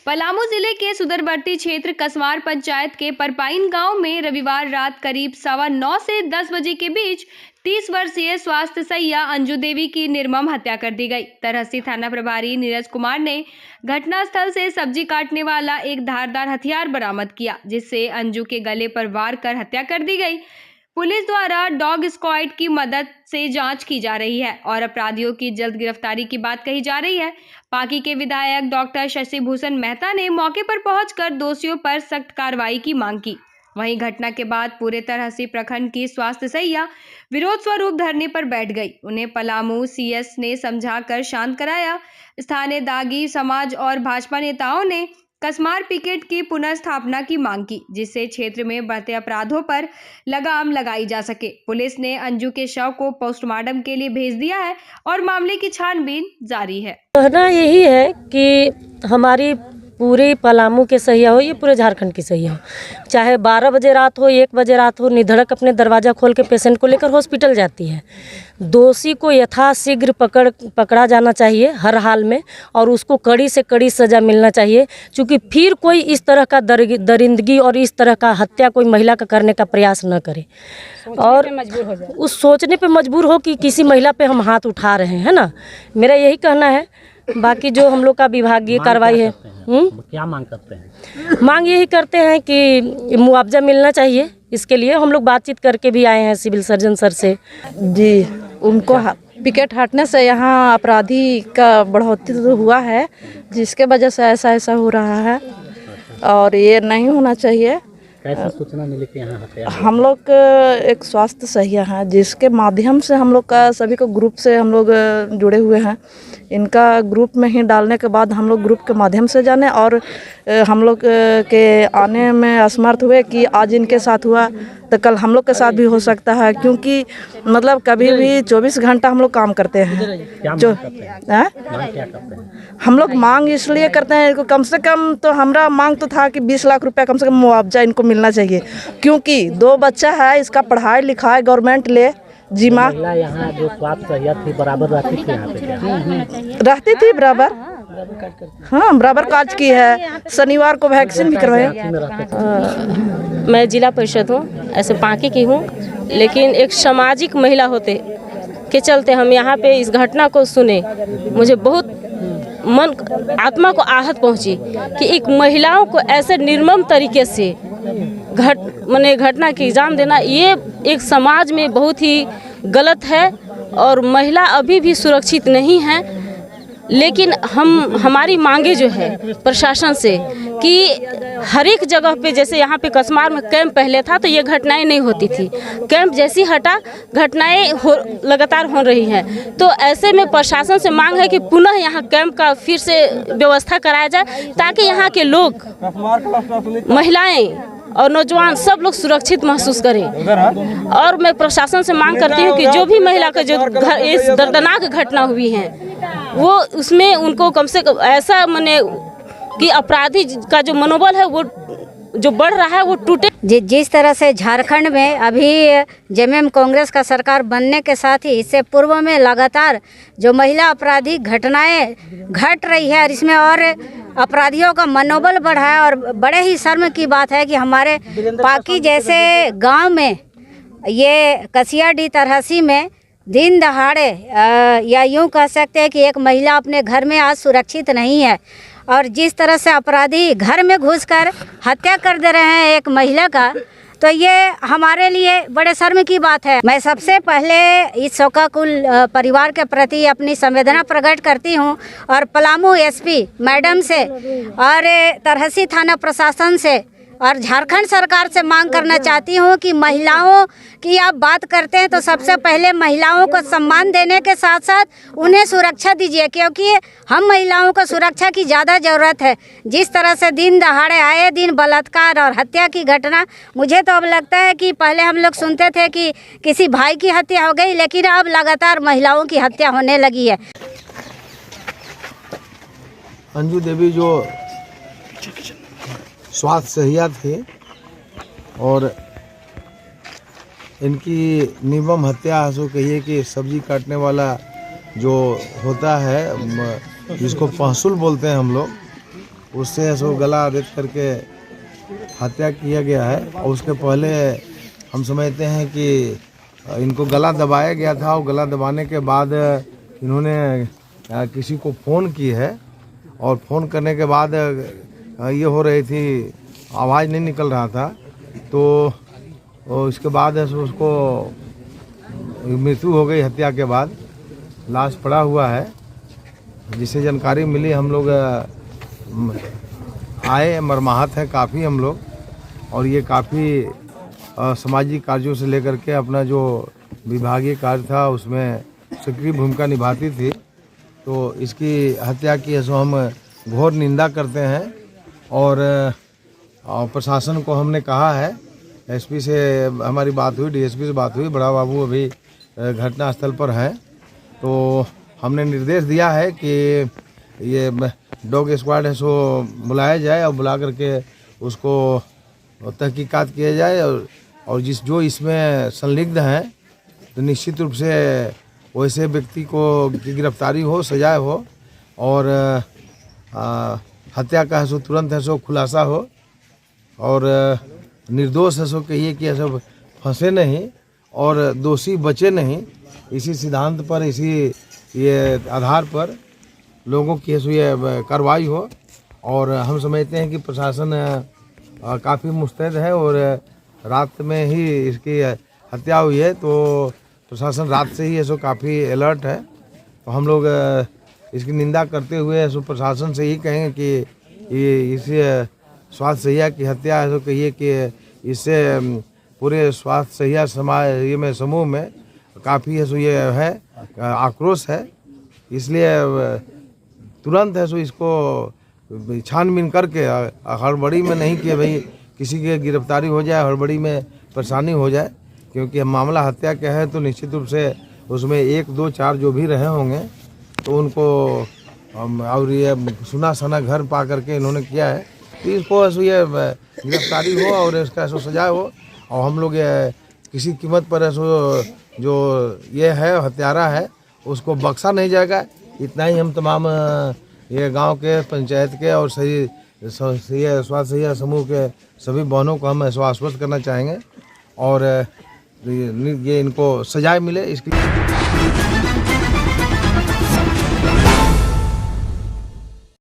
पलामू जिले के सुदरवर्ती क्षेत्र कसवार पंचायत के परपाइन गांव में रविवार रात करीब 9:15 से 10 बजे के बीच 30 वर्षीय स्वास्थ्य सहिया अंजू देवी की निर्मम हत्या कर दी गई। तरहसी थाना प्रभारी नीरज कुमार ने घटनास्थल से सब्जी काटने वाला एक धारदार हथियार बरामद किया, जिससे अंजू के गले पर वार कर हत्या कर दी गई। पुलिस द्वारा डॉग स्क्वाड की मदद से जांच की जा रही है और अपराधियों की जल्द गिरफ्तारी की बात कही जा रही है। पाकी के विधायक डॉक्टर शशि भूषण मेहता ने मौके पर पहुंचकर दोषियों पर सख्त कार्रवाई की मांग की। वहीं घटना के बाद पूरे तरहसी प्रखंड की स्वास्थ्य सहिया विरोध स्वरूप धरने पर बैठ गई। उन्हें पलामू सीएस ने समझाकर शांत कराया। स्थानीय दागी समाज और भाजपा नेताओं ने कसमार पिकेट की पुनर्स्थापना की मांग की, जिससे क्षेत्र में बढ़ते अपराधों पर लगाम लगाई जा सके। पुलिस ने अंजू के शव को पोस्टमार्टम के लिए भेज दिया है और मामले की छानबीन जारी है। कहना यही है कि हमारी पूरे पलामू के सहिया हो, ये पूरे झारखंड की सहिया हो, चाहे 12 बजे रात हो, 1 बजे रात हो, निधड़क अपने दरवाज़ा खोल के पेशेंट को लेकर हॉस्पिटल जाती है। दोषी को यथाशीघ्र पकड़ा जाना चाहिए हर हाल में, और उसको कड़ी से कड़ी सज़ा मिलना चाहिए, क्योंकि फिर कोई इस तरह का दरिंदगी और इस तरह का हत्या कोई महिला का करने का प्रयास न करे और उस सोचने पे मजबूर हो कि किसी महिला पे हम हाथ उठा रहे हैं ना। मेरा यही कहना है। बाकी जो हम लोग का विभागीय कार्रवाई है, क्या मांग करते हैं? मांग यही करते हैं कि मुआवजा मिलना चाहिए। इसके लिए हम लोग बातचीत करके भी आए हैं सिविल सर्जन सर से। जी, उनको पिकेट हटने से यहाँ अपराधी का बढ़ोतरी तो हुआ है, जिसके वजह से ऐसा हो रहा है और ये नहीं होना चाहिए। कैसे सूचना मिली कि यहाँ हत्या? हम लोग एक स्वास्थ्य सहिया है, जिसके माध्यम से हम लोग का सभी को ग्रुप से हम लोग जुड़े हुए हैं। इनका ग्रुप में ही डालने के बाद हम लोग ग्रुप के माध्यम से जाने और हम लोग के आने में असमर्थ हुए कि आज इनके साथ हुआ तो कल हम लोग के साथ भी हो सकता है, क्योंकि मतलब कभी भी 24 घंटा हम लोग काम करते हैं। जो हम लोग मांग इसलिए करते हैं, इनको कम से कम तो हमारा मांग तो था कि 20 लाख रुपया कम से कम मुआवजा इनको मिलना चाहिए, क्योंकि 2 बच्चा है, इसका पढ़ाई लिखाई गवर्नमेंट ले। जी माँ, यहाँ जो स्वास्थ्य सहिया थी बराबर रहती थी यहाँ पे क्या? रहती थी बराबर, हाँ बराबर काज की है। शनिवार को वैक्सीन भी करवाया। मैं जिला परिषद हूँ, ऐसे पाकी की हूँ, लेकिन एक सामाजिक महिला होते के चलते हम यहाँ पे इस घटना को सुने, मुझे बहुत आत्मा को आहत पहुँची कि एक महिलाओं को ऐसे निर्मम तरीके से घटना की इल्ज़ाम देना, ये एक समाज में बहुत ही गलत है और महिला अभी भी सुरक्षित नहीं है। लेकिन हमारी मांगे जो है प्रशासन से कि हर एक जगह पे, जैसे यहाँ पे कसमार में कैंप पहले था तो ये घटनाएं नहीं होती थी, कैंप जैसी हटा घटनाएं लगातार हो रही हैं। तो ऐसे में प्रशासन से मांग है कि पुनः यहाँ कैंप का फिर से व्यवस्था कराया जाए, ताकि यहाँ के लोग, महिलाएं और नौजवान सब लोग सुरक्षित महसूस करें। और मैं प्रशासन से मांग करती हूँ कि जो भी महिला का जो इस दर्दनाक घटना हुई है, वो उसमें उनको कम से कम ऐसा माने कि अपराधी का जो मनोबल है वो जो बढ़ रहा है वो टूटे। जिस तरह से झारखंड में अभी जेएमएम कांग्रेस का सरकार बनने के साथ ही इससे पूर्व में लगातार जो महिला अपराधी घटनाएं घट रही है, और इसमें और अपराधियों का मनोबल बढ़ा है। और बड़े ही शर्म की बात है कि हमारे पाकी जैसे गांव में, ये कसियाडी तरहसी में दिन दहाड़े या यूं कह सकते हैं कि एक महिला अपने घर में आज सुरक्षित नहीं है, और जिस तरह से अपराधी घर में घुसकर हत्या कर दे रहे हैं एक महिला का, तो ये हमारे लिए बड़े शर्म की बात है। मैं सबसे पहले इस शोकाकुल परिवार के प्रति अपनी संवेदना प्रकट करती हूं और पलामू एसपी मैडम से और तरहसी थाना प्रशासन से और झारखंड सरकार से मांग करना चाहती हूँ कि महिलाओं की आप बात करते हैं तो सबसे पहले महिलाओं को सम्मान देने के साथ साथ उन्हें सुरक्षा दीजिए, क्योंकि हम महिलाओं को सुरक्षा की ज़्यादा ज़रूरत है। जिस तरह से दिन दहाड़े आए दिन बलात्कार और हत्या की घटना, मुझे तो अब लगता है कि पहले हम लोग सुनते थे कि किसी भाई की हत्या हो गई, लेकिन अब लगातार महिलाओं की हत्या होने लगी है। अंजू देवी जो स्वास्थ्य सहिया थे और इनकी निर्मम हत्या सो कहिए कि सब्जी काटने वाला जो होता है, जिसको पहसुल बोलते हैं हम लोग, उससे सो गला रेत करके हत्या किया गया है। और उसके पहले हम समझते हैं कि इनको गला दबाया गया था और गला दबाने के बाद इन्होंने किसी को फ़ोन की है और फ़ोन करने के बाद ये हो रही थी, आवाज़ नहीं निकल रहा था, तो इसके बाद उसको मृत्यु हो गई। हत्या के बाद लाश पड़ा हुआ है। जिससे जानकारी मिली हम लोग आए, मरमाहत है काफ़ी हम लोग, और ये काफ़ी सामाजिक कार्यों से लेकर के अपना जो विभागीय कार्य था उसमें सक्रिय भूमिका निभाती थी। तो इसकी हत्या की सो हम घोर निंदा करते हैं और प्रशासन को हमने कहा है, एसपी से हमारी बात हुई, डीएसपी से बात हुई, बड़ा बाबू अभी घटनास्थल पर हैं, तो हमने निर्देश दिया है कि ये डॉग स्क्वाड है सो बुलाया जाए और बुला करके उसको तहकीकात किया जाए और जो इसमें संलिग्ध हैं तो निश्चित रूप से वैसे व्यक्ति को की गिरफ्तारी हो, सजाए हो और हत्या का है सो तुरंत है सो खुलासा हो और निर्दोष है सो कहिए कि ऐसा फंसे नहीं और दोषी बचे नहीं। इसी सिद्धांत पर, इसी ये आधार पर लोगों की ये कार्रवाई हो और हम समझते हैं कि प्रशासन काफ़ी मुस्तैद है और रात में ही इसकी हत्या हुई है, तो प्रशासन रात से ही ऐसो काफ़ी अलर्ट है। तो हम लोग इसकी निंदा करते हुए ऐसो प्रशासन से यही कहेंगे कि ये इस स्वास्थ्य सहिया की हत्या ऐसो कहिए कि इससे पूरे स्वास्थ्य सहिया समाज ये में समूह में काफ़ी ऐसो ये है आक्रोश है। इसलिए तुरंत है सो इसको छानबीन करके हड़बड़ी में नहीं कि भाई किसी की गिरफ्तारी हो जाए, हड़बड़ी में परेशानी हो जाए, क्योंकि मामला हत्या का है तो निश्चित रूप से उसमें 1, 2, 4 जो भी रहे होंगे तो उनको और ये सुना सना घर पा करके इन्होंने किया है, तो इसको ऐसो ये गिरफ्तारी हो और इसका ऐसो सजा हो और हम लोग किसी कीमत पर ऐसो जो ये है हत्यारा है उसको बख्शा नहीं जाएगा। इतना ही हम तमाम ये गांव के, पंचायत के और सही स्वास्थ्य समूह के सभी बहनों को हम आश्वस्त करना चाहेंगे और ये इनको सजाए मिले इसके लिए।